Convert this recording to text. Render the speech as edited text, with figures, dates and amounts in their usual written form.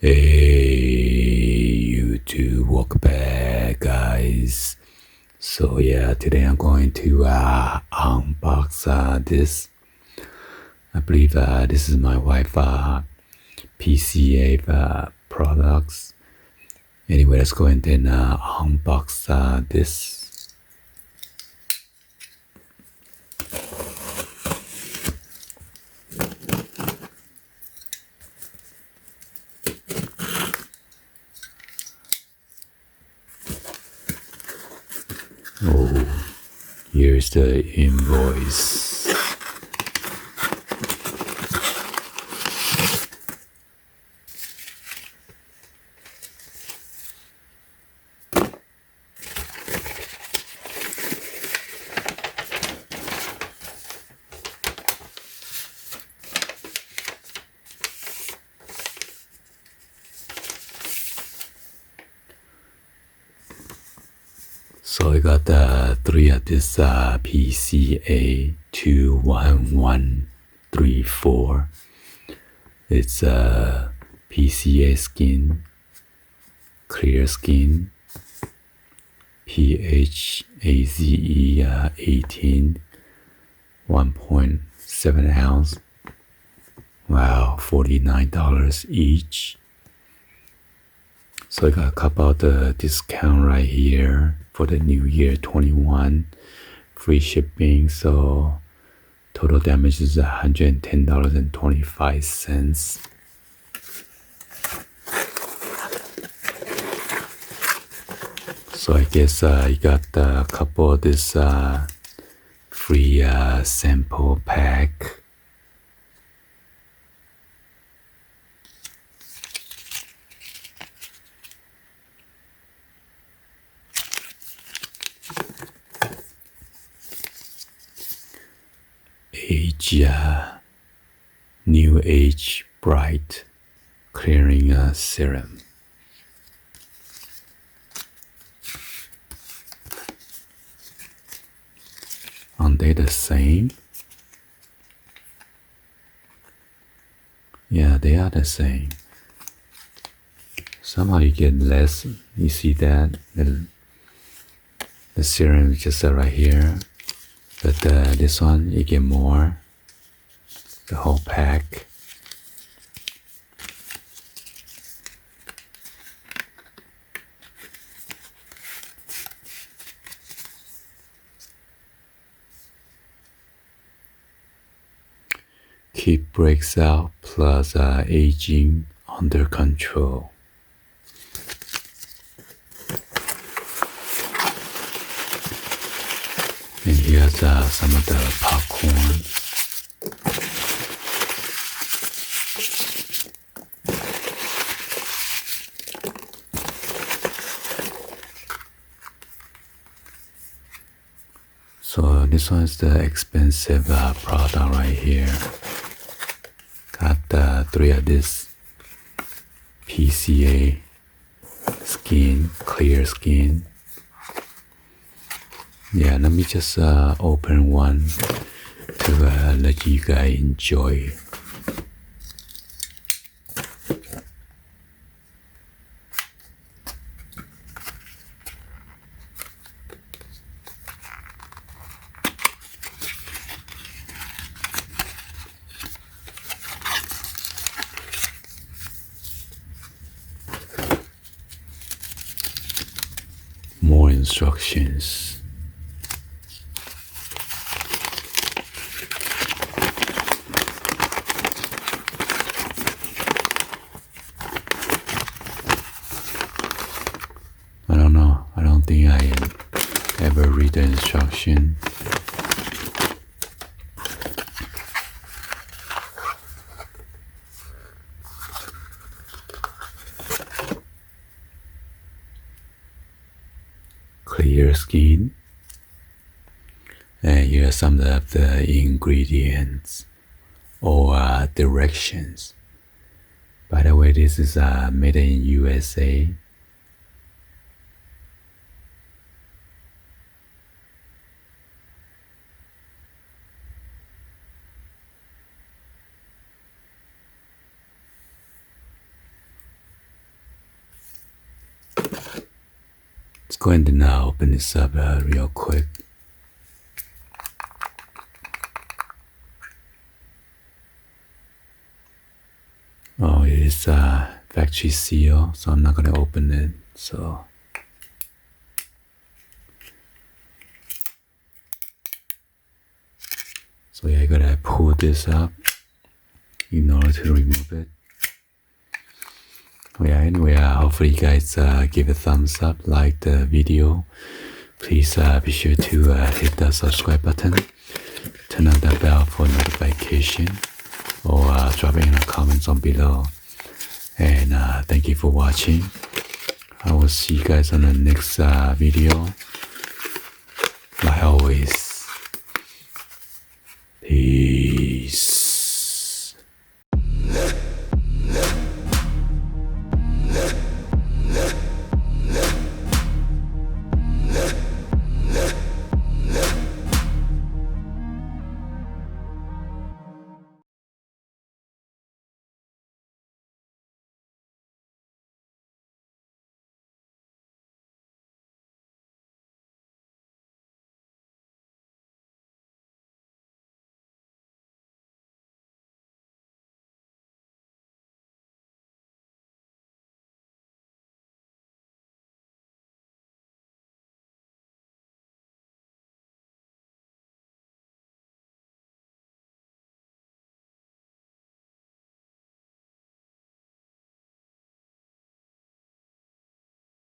Hey, YouTube, welcome back, guys. So yeah, today I'm going to unbox this. I believe this is my wife PCA products. Anyway, let's go ahead and unbox this. Oh, here's the invoice. So I got three of this PCA 21134. It's PCA skin, Clearskin, PHAZE 18, 1.7 ounce. Wow, $49 each. So I got a couple of the discount right here for the new year 21, free shipping. So total damage is $110.25. So I guess you got a couple of this free sample pack. New Age Bright Clearing Serum. Aren't they the same? Yeah, they are the same. Somehow you get less. You see that? The serum is just right here. But this one, you get more. The whole pack. Keep breaks out plus aging under control. And here's some of the popcorn. So this one is the expensive product right here. Got three of this PCA skin, clear skin. Yeah, let me just open one to let you guys enjoy. More instructions. I don't know. I don't think I ever read the instruction. Clear skin. And here are some of the ingredients or directions. By the way, this is made in USA. Let's go ahead and open this up real quick. Oh, it is factory seal, so I'm not going to open it. So yeah, I gotta pull this up in order to remove it. Yeah, anyway, hopefully you guys give a thumbs up, like the video. Please be sure to hit the subscribe button, turn on the bell for notification, or drop in the comments on below. And thank you for watching. I will see you guys on the next video.